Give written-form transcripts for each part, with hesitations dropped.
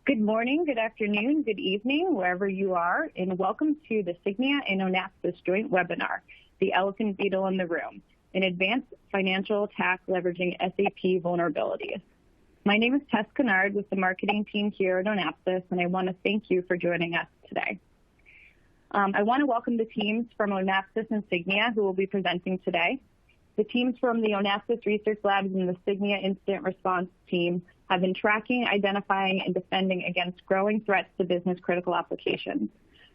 Good morning, good afternoon, good evening, wherever you are, and welcome to the Sygnia and Onapsis joint webinar, The Elephant Beetle in the Room, an advanced financial attack leveraging SAP vulnerabilities. My name is Tess Kennard with the marketing team here at Onapsis, and I want to thank you for joining us today. I want to welcome the teams from Onapsis and Sygnia who will be presenting today. The teams from the Onapsis Research Labs and the Sygnia Incident Response team have been tracking, identifying, and defending against growing threats to business-critical applications.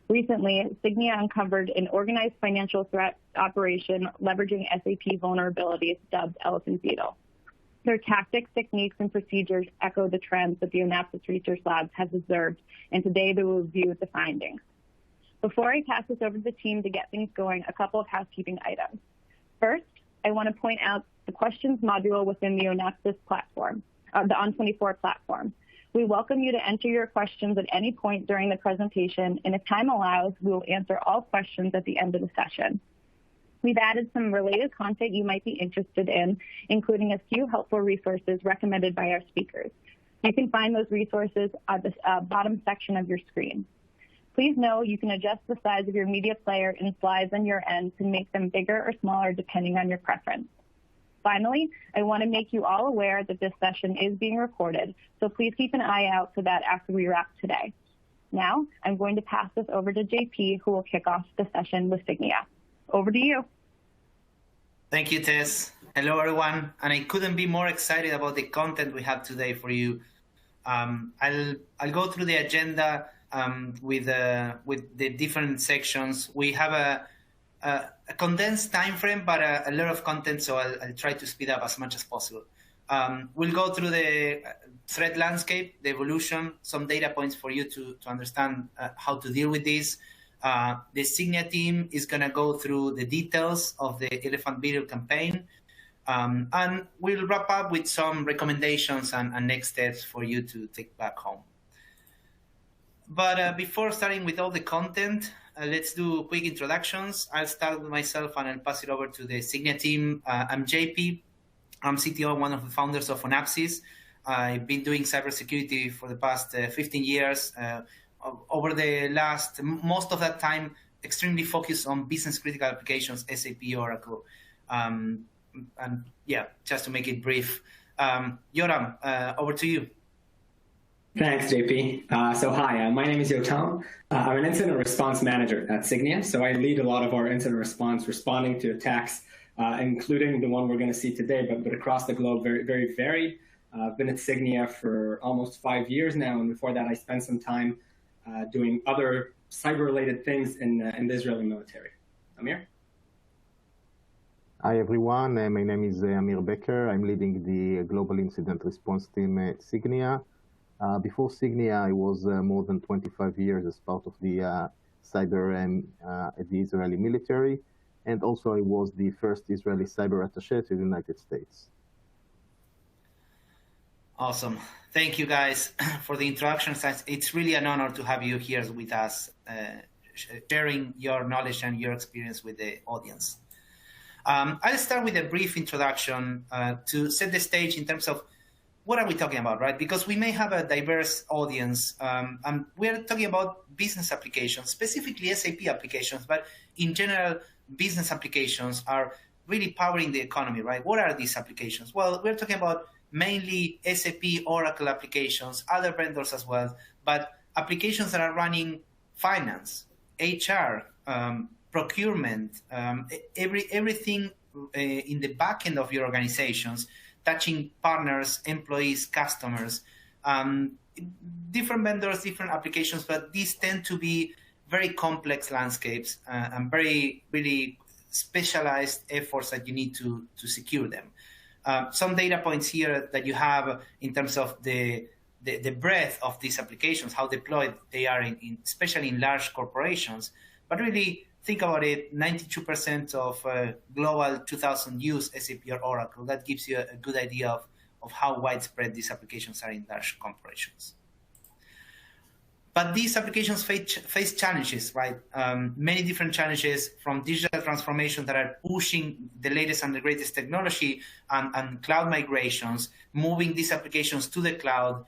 Recently, Sygnia uncovered an organized financial threat operation leveraging SAP vulnerabilities dubbed Elephant Beetle. Their tactics, techniques, and procedures echo the trends that the Onapsis Research Labs has observed, and today they will review the findings. Before I pass this over to the team to get things going, a couple of housekeeping items. First, I want to point out the questions module within the Onapsis platform, the On24 platform. We welcome you to enter your questions at any point during the presentation, and if time allows, we will answer all questions at the end of the session. We've added some related content you might be interested in, including a few helpful resources recommended by our speakers. You can find those resources at the bottom section of your screen. Please know you can adjust the size of your media player and slides on your end to make them bigger or smaller depending on your preference. Finally, I want to make you all aware that this session is being recorded, so please keep an eye out for that after we wrap today. Now, I'm going to pass this over to JP, who will kick off the session with Sygnia. Over to you. Thank you, Tess. Hello, everyone. And I couldn't be more excited about the content we have today for you. I'll go through the agenda with the different sections. We have a condensed time frame, but a lot of content, so I'll try to speed up as much as possible. We'll go through the threat landscape, the evolution, some data points for you to understand how to deal with this. The Sygnia team is going to go through the details of the Elephant Beetle campaign, and we'll wrap up with some recommendations and next steps for you to take back home. But before starting with all the content, let's do quick introductions. I'll start with myself and I'll pass it over to the Sygnia team. I'm JP. I'm CTO, one of the founders of Onapsis. I've been doing cybersecurity for the past 15 years. Over the last, most of that time, extremely focused on business critical applications, SAP, Oracle. And yeah, just to make it brief. Yoram, over to you. Thanks, JP. So hi, my name is Yotam. I'm an incident response manager at Sygnia. So I lead a lot of our incident response responding to attacks, including the one we're going to see today, but across the globe, very, very varied. I've been at Sygnia for almost 5 years now. And before that, I spent some time doing other cyber-related things in the Israeli military. Amir? Hi, everyone. My name is Amir Becker. I'm leading the Global Incident Response Team at Sygnia. Before Sygnia, I was more than 25 years as part of the cyber at the Israeli military, and also I was the first Israeli cyber attaché to the United States. Awesome. Thank you guys for the introductions. It's really an honor to have you here with us, sharing your knowledge and your experience with the audience. I'll start with a brief introduction to set the stage in terms of what are we talking about, right? Because we may have a diverse audience, and we're talking about business applications, specifically SAP applications, but in general, business applications are really powering the economy, right? What are these applications? Well, we're talking about mainly SAP, Oracle applications, other vendors as well, but applications that are running finance, HR, procurement, everything in the back end of your organizations, touching partners, employees, customers, different vendors, different applications, but these tend to be very complex landscapes and very, really specialized efforts that you need to secure them. Some data points here that you have in terms of the breadth of these applications, how deployed they are, especially in large corporations, but really think about it, 92% of global 2000 use SAP or Oracle. That gives you a good idea of how widespread these applications are in large corporations. But these applications face challenges, right? Many different challenges, from digital transformation that are pushing the latest and the greatest technology and cloud migrations, moving these applications to the cloud,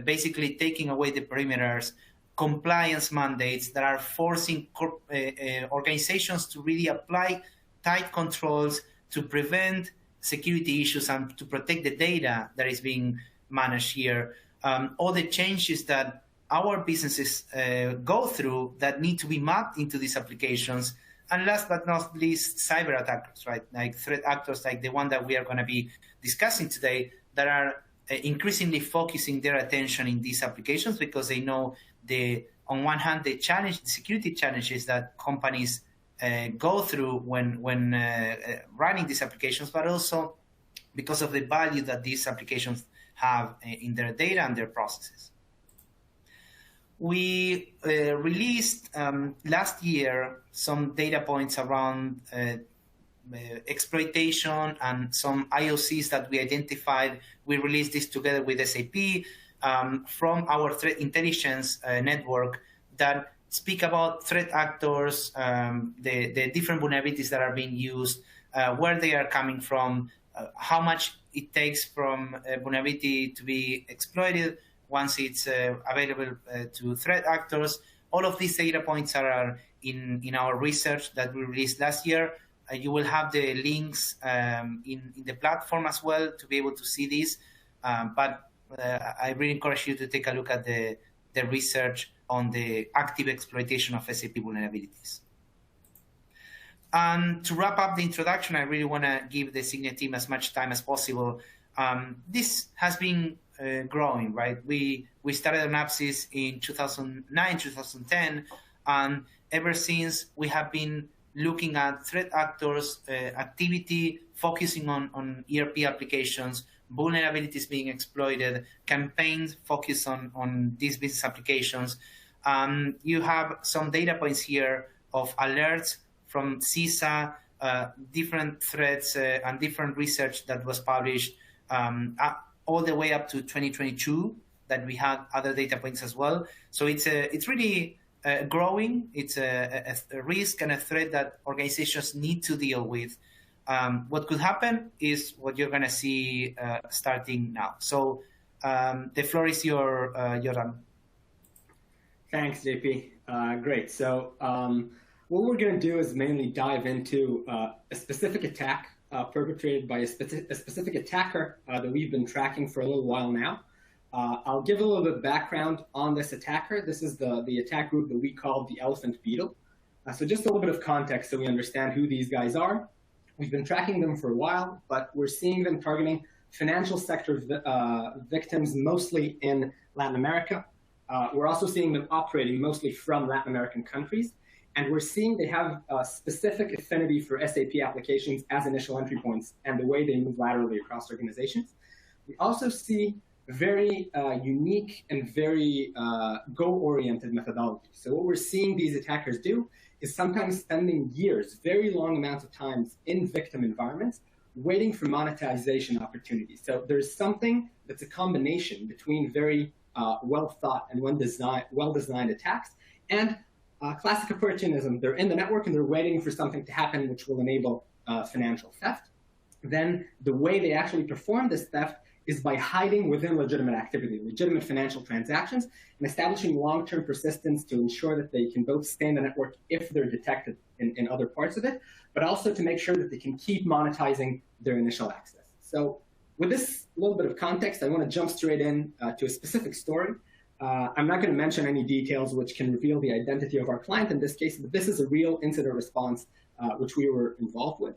basically taking away the perimeters, compliance mandates that are forcing organizations to really apply tight controls to prevent security issues and to protect the data that is being managed here. All the changes that our businesses go through that need to be mapped into these applications. And last but not least, cyber attackers, right? Like threat actors like the one that we are going to be discussing today that are increasingly focusing their attention in these applications because they know on one hand, the security challenges that companies go through when running these applications, but also because of the value that these applications have in their data and their processes. We released last year some data points around exploitation and some IOCs that we identified. We released this together with SAP from our threat intelligence network that speak about threat actors, the different vulnerabilities that are being used, where they are coming from, how much it takes from a vulnerability to be exploited once it's available to threat actors. All of these data points are in our research that we released last year. You will have the links in the platform as well to be able to see this. But I really encourage you to take a look at the research on the active exploitation of SAP vulnerabilities. And to wrap up the introduction, I really want to give the Sygnia team as much time as possible. This has been growing, right? We started Onapsis in 2009, 2010, and ever since we have been looking at threat actors, activity, focusing on ERP applications, vulnerabilities being exploited, campaigns focused on these business applications. You have some data points here of alerts from CISA, different threats and different research that was published all the way up to 2022 that we had other data points as well. So it's really growing. It's a risk and a threat that organizations need to deal with. What could happen is what you're going to see starting now. So the floor is yours, Yoram. Thanks, JP. Great. So what we're going to do is mainly dive into a specific attack perpetrated by a specific attacker that we've been tracking for a little while now. I'll give a little bit of background on this attacker. This is the attack group that we call the Elephant Beetle. So just a little bit of context so we understand who these guys are. We've been tracking them for a while, but we're seeing them targeting financial sector victims mostly in Latin America. We're also seeing them operating mostly from Latin American countries. And we're seeing they have a specific affinity for SAP applications as initial entry points and the way they move laterally across organizations. We also see very unique and very goal-oriented methodology. So what we're seeing these attackers do is sometimes spending years, very long amounts of time in victim environments, waiting for monetization opportunities. So there's something that's a combination between very well-thought and well-designed attacks and classic opportunism. They're in the network and they're waiting for something to happen which will enable financial theft. Then the way they actually perform this theft is by hiding within legitimate activity, legitimate financial transactions, and establishing long-term persistence to ensure that they can both stay in the network if they're detected in other parts of it, but also to make sure that they can keep monetizing their initial access. So with this little bit of context, I want to jump straight in to a specific story. I'm not going to mention any details which can reveal the identity of our client in this case, but this is a real incident response which we were involved with.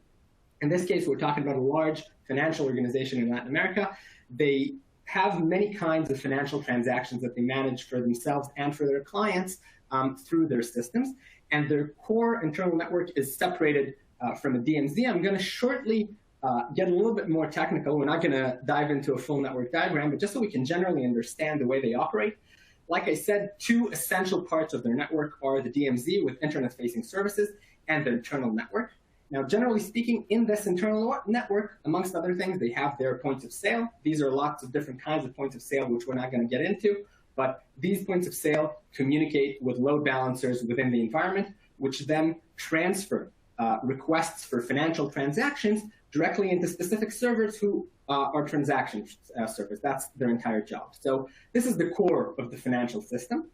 In this case, we're talking about a large financial organization in Latin America. They have many kinds of financial transactions that they manage for themselves and for their clients through their systems. And their core internal network is separated from a DMZ. I'm going to shortly get a little bit more technical. We're not going to dive into a full network diagram, but just so we can generally understand the way they operate. Like I said, two essential parts of their network are the DMZ with internet-facing services and the internal network. Now, generally speaking, in this internal network, amongst other things, they have their points of sale. These are lots of different kinds of points of sale, which we're not going to get into. But these points of sale communicate with load balancers within the environment, which then transfer requests for financial transactions directly into specific servers who are transaction servers. That's their entire job. So this is the core of the financial system.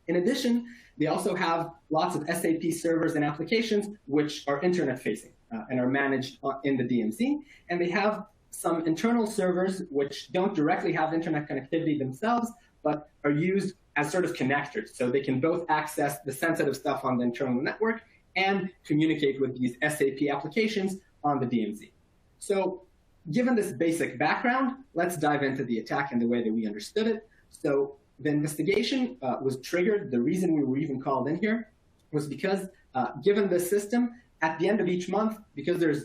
In addition, they also have lots of SAP servers and applications which are internet-facing and are managed in the DMZ. And they have some internal servers which don't directly have internet connectivity themselves, but are used as sort of connectors. So they can both access the sensitive stuff on the internal network and communicate with these SAP applications on the DMZ. So given this basic background, let's dive into the attack in the way that we understood it. So the investigation was triggered. The reason we were even called in here was because given this system, at the end of each month, because there's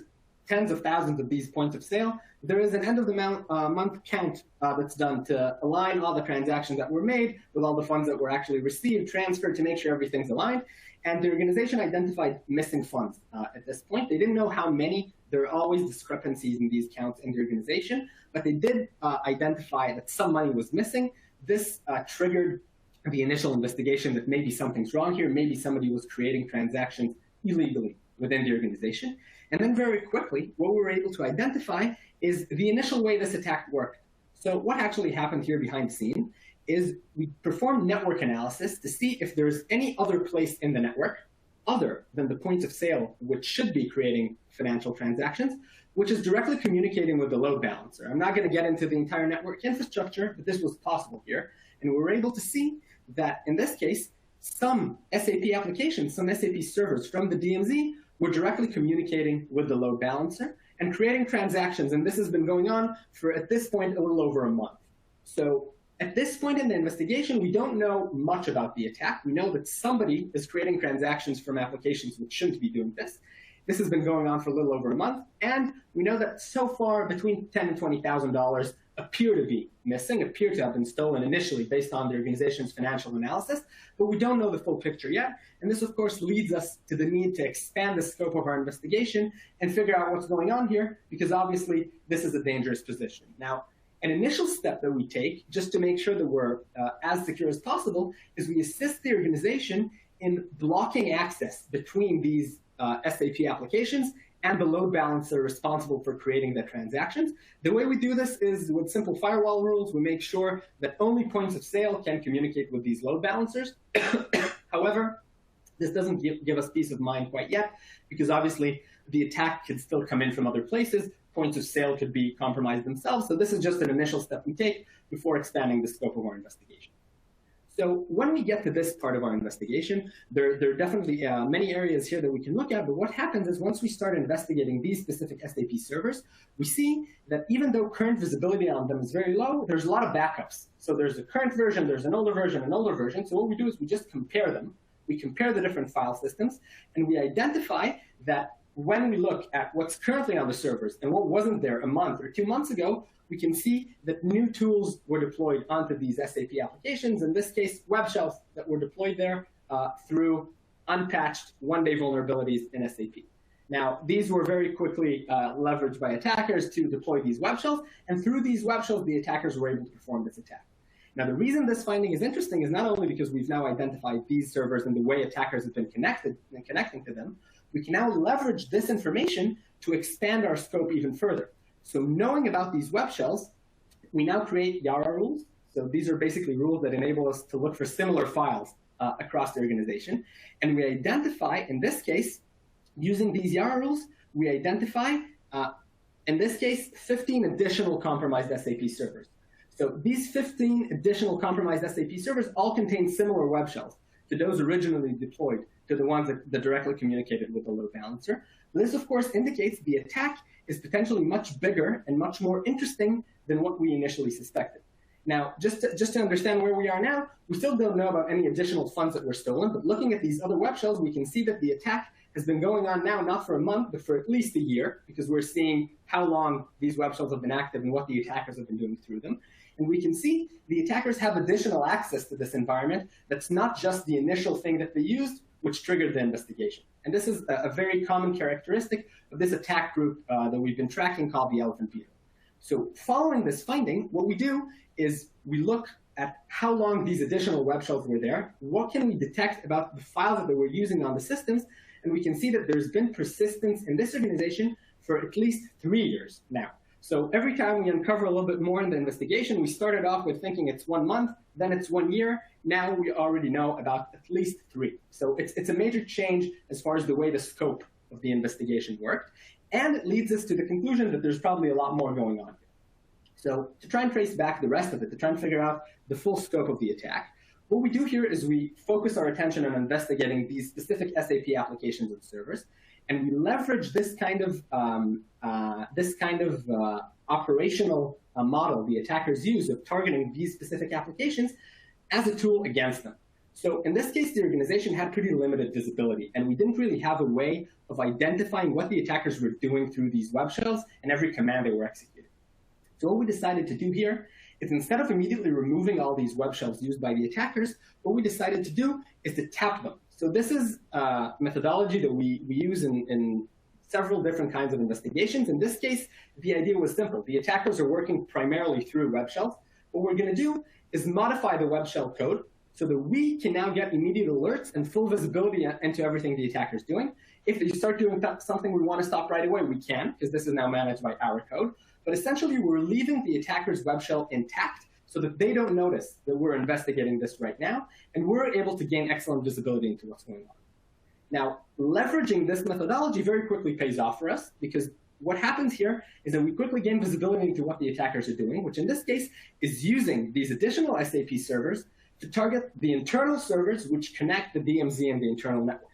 tens of thousands of these points of sale, there is an end of the month count that's done to align all the transactions that were made with all the funds that were actually received, transferred, to make sure everything's aligned. And the organization identified missing funds at this point. They didn't know how many. There are always discrepancies in these counts in the organization, but they did identify that some money was missing. This triggered the initial investigation that maybe something's wrong here, maybe somebody was creating transactions illegally within the organization. And then very quickly, what we were able to identify is the initial way this attack worked. So what actually happened here behind the scene is we performed network analysis to see if there's any other place in the network other than the points of sale, which should be creating financial transactions, which is directly communicating with the load balancer. I'm not going to get into the entire network infrastructure, but this was possible here. And we were able to see that in this case, some SAP applications, some SAP servers from the DMZ were directly communicating with the load balancer and creating transactions. And this has been going on for, at this point, a little over a month. So at this point in the investigation, we don't know much about the attack. We know that somebody is creating transactions from applications which shouldn't be doing this. This has been going on for a little over a month. And we know that so far between $10,000 and $20,000 appear to be missing, appear to have been stolen initially based on the organization's financial analysis, but we don't know the full picture yet. And this, of course, leads us to the need to expand the scope of our investigation and figure out what's going on here, because obviously this is a dangerous position. Now, an initial step that we take, just to make sure that we're as secure as possible, is we assist the organization in blocking access between these SAP applications and the load balancer responsible for creating the transactions. The way we do this is with simple firewall rules. We make sure that only points of sale can communicate with these load balancers. However, this doesn't give us peace of mind quite yet, because obviously the attack could still come in from other places. Points of sale could be compromised themselves. So this is just an initial step we take before expanding the scope of our investigation. So when we get to this part of our investigation, there are definitely many areas here that we can look at. But what happens is once we start investigating these specific SAP servers, we see that even though current visibility on them is very low, there's a lot of backups. So there's a current version, there's an older version, an older version. So what we do is we just compare them. We compare the different file systems, and we identify that when we look at what's currently on the servers and what wasn't there a month or 2 months ago, we can see that new tools were deployed onto these SAP applications. In this case, web shells that were deployed there through unpatched one-day vulnerabilities in SAP. Now, these were very quickly leveraged by attackers to deploy these web shells, and through these web shells, the attackers were able to perform this attack. Now, the reason this finding is interesting is not only because we've now identified these servers and the way attackers have been connected and connecting to them, we can now leverage this information to expand our scope even further. So knowing about these web shells, we now create Yara rules. So these are basically rules that enable us to look for similar files across the organization. And we identify, in this case, using these Yara rules, we identify, in this case, 15 additional compromised SAP servers. So these 15 additional compromised SAP servers all contain similar web shells to those originally deployed, to the ones that directly communicated with the load balancer. This, of course, indicates the attack is potentially much bigger and much more interesting than what we initially suspected. Now, just to understand where we are now, we still don't know about any additional funds that were stolen, but looking at these other web shells, we can see that the attack has been going on now, not for a month, but for at least a year, because we're seeing how long these web shells have been active and what the attackers have been doing through them. And we can see the attackers have additional access to this environment that's not just the initial thing that they used, which triggered the investigation. And this is a very common characteristic of this attack group that we've been tracking called the Elephant Beetle. So following this finding, what we do is we look at how long these additional web shells were there, what can we detect about the files that they were using on the systems, and we can see that there's been persistence in this organization for at least 3 years now. So every time we uncover a little bit more in the investigation, we started off with thinking it's 1 month, then it's 1 year. Now we already know about at least 3. So it's a major change as far as the way the scope of the investigation worked. And it leads us to the conclusion that there's probably a lot more going on here. So to try and trace back the rest of it, to try and figure out the full scope of the attack, what we do here is we focus our attention on investigating these specific SAP applications and servers, and we leverage this kind of operational model the attackers use of targeting these specific applications as a tool against them. So in this case, the organization had pretty limited visibility, and we didn't really have a way of identifying what the attackers were doing through these web shells and every command they were executing. So what we decided to do here is, instead of immediately removing all these web shells used by the attackers, what we decided to do is to tap them. So this is a methodology that we use in several different kinds of investigations. In this case, the idea was simple. The attackers are working primarily through web shells. What we're going to do is modify the web shell code so that we can now get immediate alerts and full visibility into everything the attacker is doing. If they start doing something we want to stop right away, we can, because this is now managed by our code. But essentially, we're leaving the attacker's web shell intact so that they don't notice that we're investigating this right now, and we're able to gain excellent visibility into what's going on. Now, leveraging this methodology very quickly pays off for us, because what happens here is that we quickly gain visibility into what the attackers are doing, which in this case is using these additional SAP servers to target the internal servers which connect the DMZ and the internal network.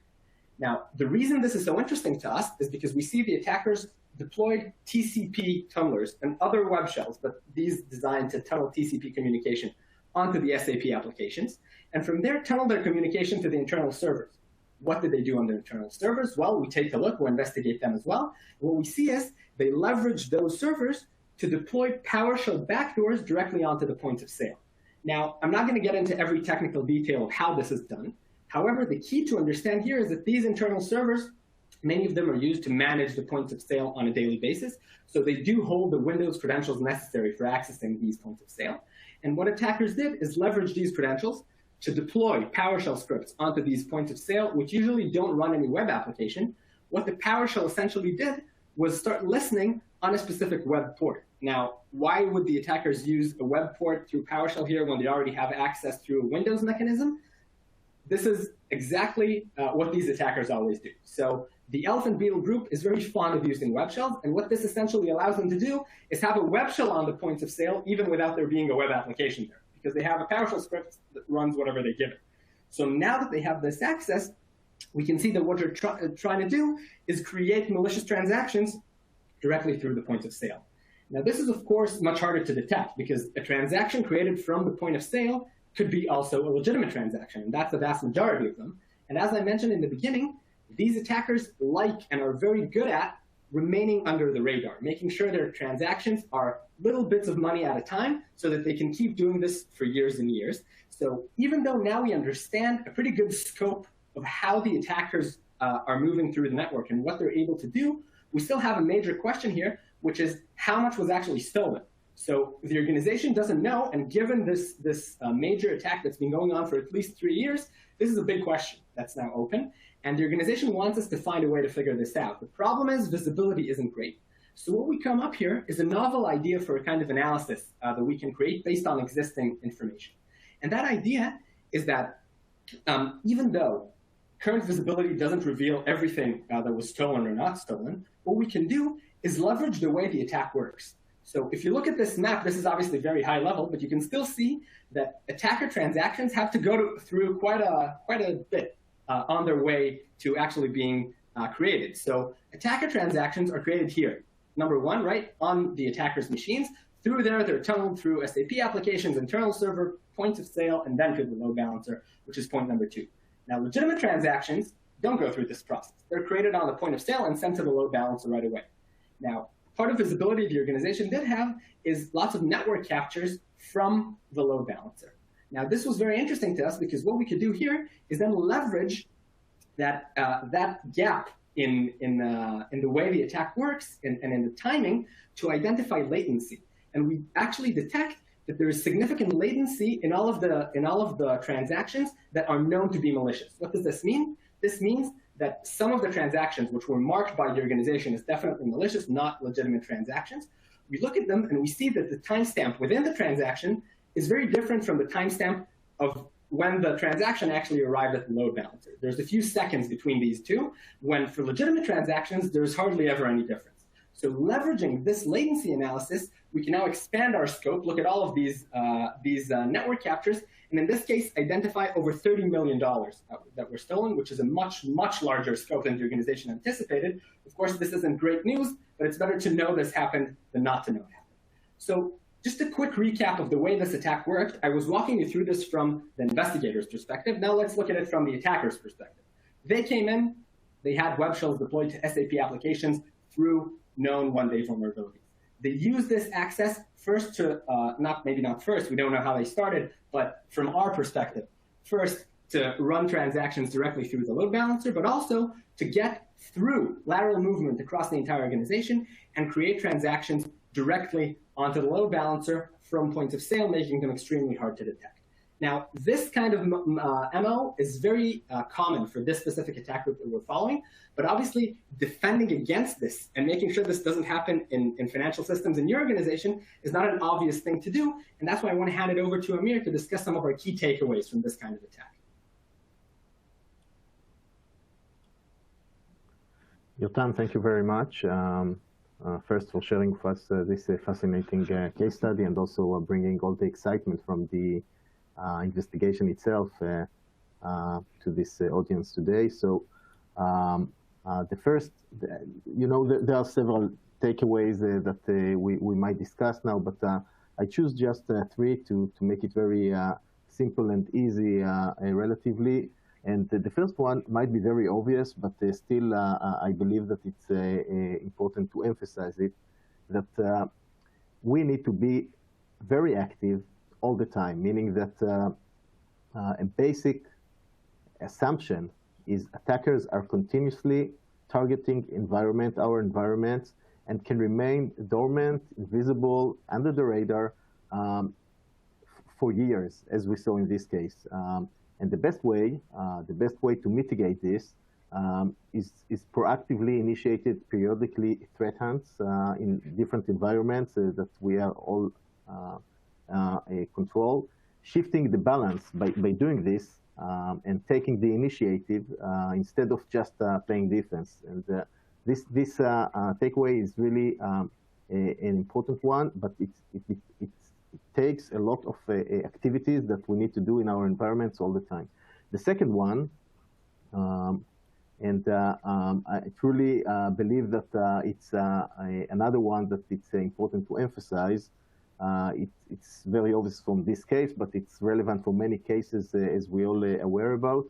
Now, the reason this is so interesting to us is because we see the attackers deployed TCP tunnelers and other web shells, but these designed to tunnel TCP communication onto the SAP applications, and from there tunnel their communication to the internal servers. What did they do on the internal servers? Well, we take a look, we investigate them as well. What we see is they leverage those servers to deploy PowerShell backdoors directly onto the point of sale. Now, I'm not going to get into every technical detail of how this is done. However, the key to understand here is that these internal servers, many of them are used to manage the points of sale on a daily basis. So they do hold the Windows credentials necessary for accessing these points of sale. And what attackers did is leverage these credentials to deploy PowerShell scripts onto these points of sale, which usually don't run any web application. What the PowerShell essentially did was start listening on a specific web port. Now, why would the attackers use a web port through PowerShell here when they already have access through a Windows mechanism? This is exactly what these attackers always do. So the Elephant Beetle group is very fond of using web shells, and what this essentially allows them to do is have a web shell on the points of sale even without there being a web application there, because they have a PowerShell script that runs whatever they give it. So now that they have this access, we can see that what they're trying to do is create malicious transactions directly through the point of sale. Now, this is, of course, much harder to detect, because a transaction created from the point of sale could be also a legitimate transaction, and that's the vast majority of them. And as I mentioned in the beginning, these attackers like and are very good at remaining under the radar, making sure their transactions are little bits of money at a time so that they can keep doing this for years and years. So even though now we understand a pretty good scope of how the attackers are moving through the network and what they're able to do, we still have a major question here, which is how much was actually stolen. So the organization doesn't know, and given this major attack that's been going on for at least 3 years, this is a big question that's now open, and the organization wants us to find a way to figure this out. The problem is visibility isn't great. So what we come up here is a novel idea for a kind of analysis that we can create based on existing information. And that idea is that even though current visibility doesn't reveal everything that was stolen or not stolen, what we can do is leverage the way the attack works. So if you look at this map, this is obviously very high level, but you can still see that attacker transactions have to go through quite a bit on their way to actually being created. So attacker transactions are created here. Number one, right, on the attacker's machines. Through there, they're tunneled through SAP applications, internal server, points of sale, and then to the load balancer, which is point number 2. Now, legitimate transactions don't go through this process. They're created on the point of sale and sent to the load balancer right away. Now, part of visibility the organization did have is lots of network captures from the load balancer. Now, this was very interesting to us because what we could do here is then leverage that gap in the way the attack works and in the timing to identify latency. And we actually detect that there is significant latency in all of the transactions that are known to be malicious. What does this mean? This means that some of the transactions which were marked by the organization as definitely malicious, not legitimate transactions, we look at them and we see that the timestamp within the transaction is very different from the timestamp of when the transaction actually arrived at the load balancer. There's a few seconds between these two, when for legitimate transactions, there's hardly ever any difference. So leveraging this latency analysis, we can now expand our scope, look at all of these network captures, and in this case, identify over $30 million that were stolen, which is a much, much larger scope than the organization anticipated. Of course, this isn't great news, but it's better to know this happened than not to know it happened. So just a quick recap of the way this attack worked. I was walking you through this from the investigator's perspective. Now let's look at it from the attacker's perspective. They came in, they had web shells deployed to SAP applications through known one-day vulnerabilities. They use this access first to, maybe not first, we don't know how they started, but from our perspective, first to run transactions directly through the load balancer, but also to get through lateral movement across the entire organization and create transactions directly onto the load balancer from points of sale, making them extremely hard to detect. Now, this kind of MO is very common for this specific attack group that we're following, but obviously defending against this and making sure this doesn't happen in financial systems in your organization is not an obvious thing to do, and that's why I want to hand it over to Amir to discuss some of our key takeaways from this kind of attack. Yotam, thank you very much. First for sharing with us this fascinating case study and also bringing all the excitement from the investigation itself to this audience today. So the first, there are several takeaways that we might discuss now, but I choose just three to make it very simple and easy relatively. And the first one might be very obvious, but still I believe that it's important to emphasize it, that we need to be very active all the time, meaning that a basic assumption is attackers are continuously targeting our environments, and can remain dormant, invisible, under the radar for years, as we saw in this case. And the best way to mitigate this is proactively initiated periodically threat hunts in different environments that we are all control, shifting the balance by doing this and taking the initiative instead of just playing defense. And this takeaway is really an important one, but it takes a lot of activities that we need to do in our environments all the time. The second one, I truly believe that it's another one that it's important to emphasize. It's very obvious from this case, but it's relevant for many cases, as we all are aware about.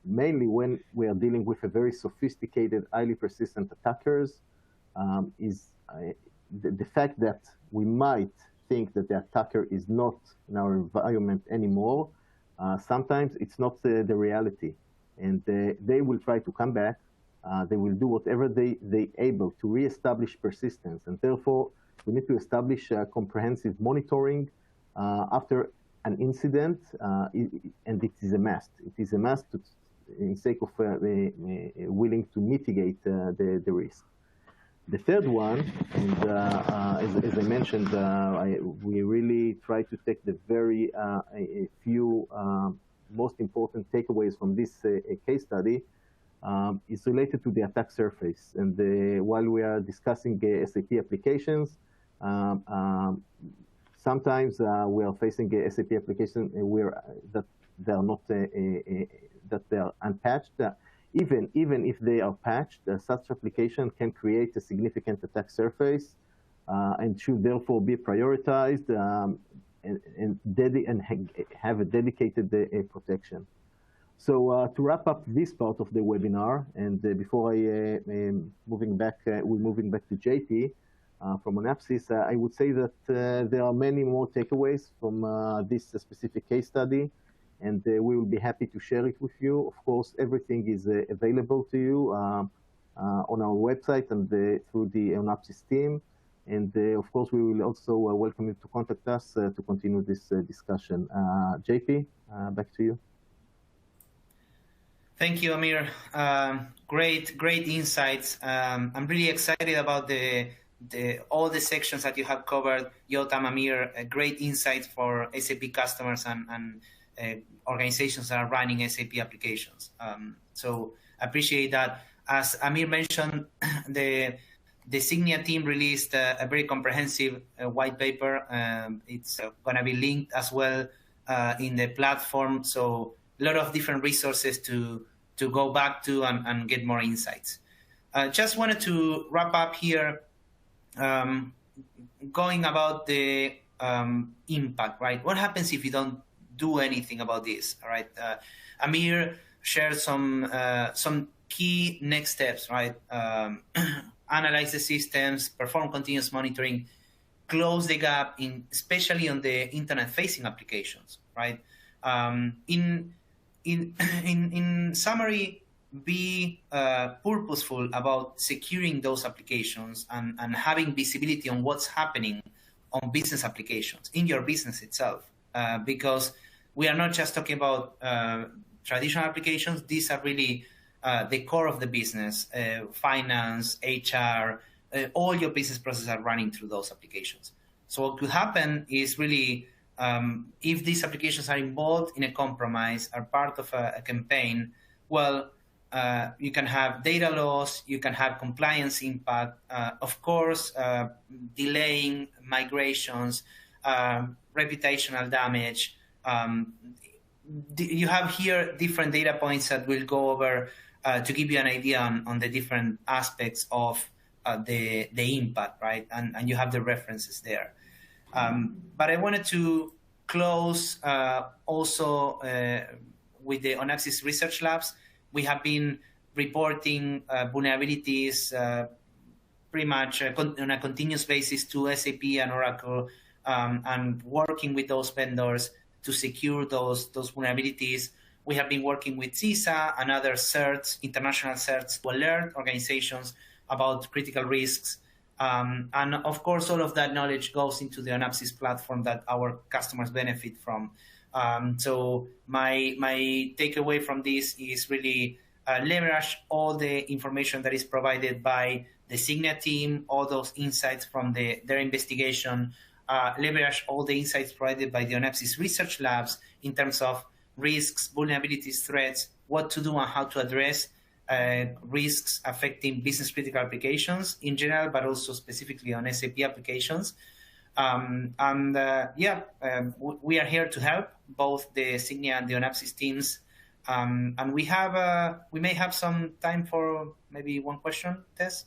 Mainly when we are dealing with a very sophisticated, highly persistent attackers, is the fact that we might think that the attacker is not in our environment anymore. Sometimes it's not the reality, and they will try to come back. They will do whatever they able to reestablish persistence, and therefore we need to establish comprehensive monitoring after an incident, and it is a must. It is a must in sake of willing to mitigate the risk. The third one, and as I mentioned, we really try to take the very few most important takeaways from this case study, is related to the attack surface. And while we are discussing SAP applications, sometimes we are facing a SAP application that they are not that they are unpatched. Even if they are patched, such application can create a significant attack surface and should therefore be prioritized and have a dedicated protection. So to wrap up this part of the webinar, and before we're moving back to JP from Onapsis, I would say that there are many more takeaways from this specific case study, and we will be happy to share it with you. Of course, everything is available to you on our website and through the Onapsis team. And of course, we will also welcome you to contact us to continue this discussion. JP, back to you. Thank you, Amir. Great insights. I'm really excited about the all the sections that you have covered, Yotam, Amir, great insights for SAP customers and organizations that are running SAP applications. So I appreciate that. As Amir mentioned, the Sygnia team released a very comprehensive white paper. It's going to be linked as well in the platform. So a lot of different resources to go back to and get more insights. Just wanted to wrap up here, going about the impact, right? What happens if you don't do anything about this, all right? Amir shared some key next steps, right? Analyze the systems, perform continuous monitoring, close the gap, especially on the internet-facing applications, right? In summary, be purposeful about securing those applications and having visibility on what's happening on business applications in your business itself, because we are not just talking about traditional applications. These are really the core of the business, finance, HR, all your business processes are running through those applications. So what could happen is really, if these applications are involved in a compromise, are part of a campaign, well, you can have data loss, you can have compliance impact, of course, delaying migrations, reputational damage. You have here different data points that we'll go over to give you an idea on the different aspects of the impact, right? And you have the references there. But I wanted to close also with the Onapsis Research Labs. We have been reporting vulnerabilities pretty much on a continuous basis to SAP and Oracle, and working with those vendors to secure those vulnerabilities. We have been working with CISA and other certs, international certs, to alert organizations about critical risks. And of course, all of that knowledge goes into the Onapsis platform that our customers benefit from. So my takeaway from this is really leverage all the information that is provided by the Sygnia team, all those insights from their investigation, leverage all the insights provided by the Onapsis Research Labs in terms of risks, vulnerabilities, threats, what to do and how to address risks affecting business-critical applications in general, but also specifically on SAP applications. We are here to help both the Sygnia and the Onapsis teams. And we may have some time for maybe one question, Tess?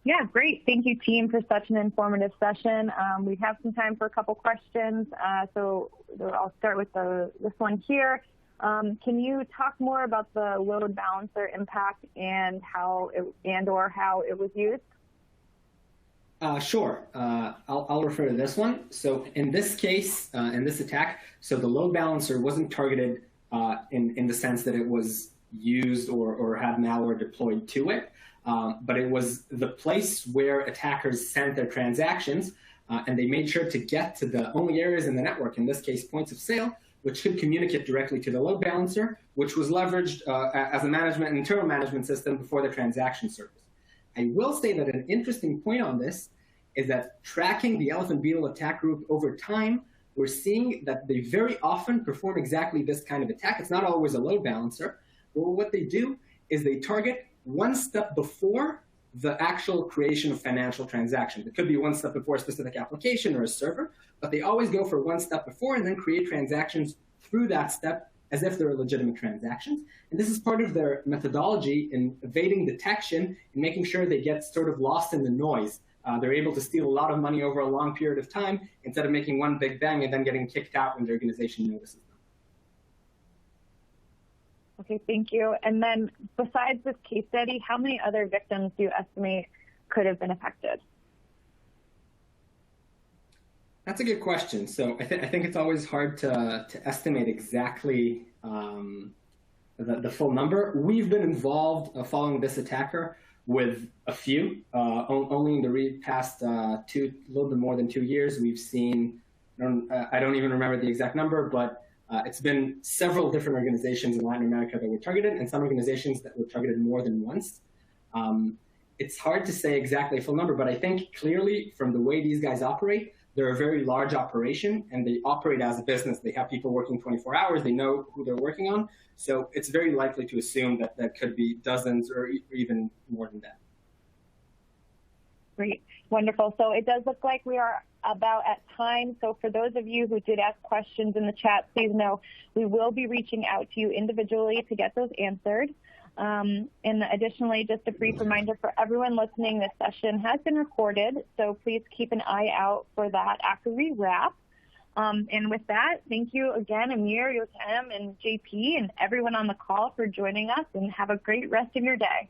Yeah, great. Thank you, team, for such an informative session. We have some time for a couple questions. So I'll start with this one here. Can you talk more about the load balancer impact and how it was used? Sure. I'll refer to this one. So in this case, in this attack, so the load balancer wasn't targeted in the sense that it was used or had malware deployed to it, but it was the place where attackers sent their transactions, and they made sure to get to the only areas in the network, in this case, points of sale, which could communicate directly to the load balancer, which was leveraged as an internal management system before the transaction service. I will say that an interesting point on this is that tracking the Elephant Beetle attack group over time, we're seeing that they very often perform exactly this kind of attack. It's not always a load balancer. Well, what they do is they target one step before the actual creation of financial transactions. It could be one step before a specific application or a server, but they always go for one step before and then create transactions through that step as if they're legitimate transactions. And this is part of their methodology in evading detection and making sure they get sort of lost in the noise. They're able to steal a lot of money over a long period of time instead of making one big bang and then getting kicked out when the organization notices them. Okay, thank you. And then besides this case study, how many other victims do you estimate could have been affected? That's a good question. So I think it's always hard to estimate exactly the full number. We've been involved following this attacker with a few. Only in the past a little bit more than 2 years, we've seen, I don't even remember the exact number, but it's been several different organizations in Latin America that were targeted and some organizations that were targeted more than once. it's hard to say exactly a full number, but I think clearly from the way these guys operate, they're a very large operation and they operate as a business. They have people working 24 hours. They know who they're working on. So it's very likely to assume that that could be dozens or even more than that. Great. Wonderful. So it does look like we are about at time. So for those of you who did ask questions in the chat, please know we will be reaching out to you individually to get those answered. And additionally, just a brief reminder for everyone listening, this session has been recorded, so please keep an eye out for that after we wrap. And with that, thank you again, Amir, Yotam, and JP, and everyone on the call for joining us, and have a great rest of your day.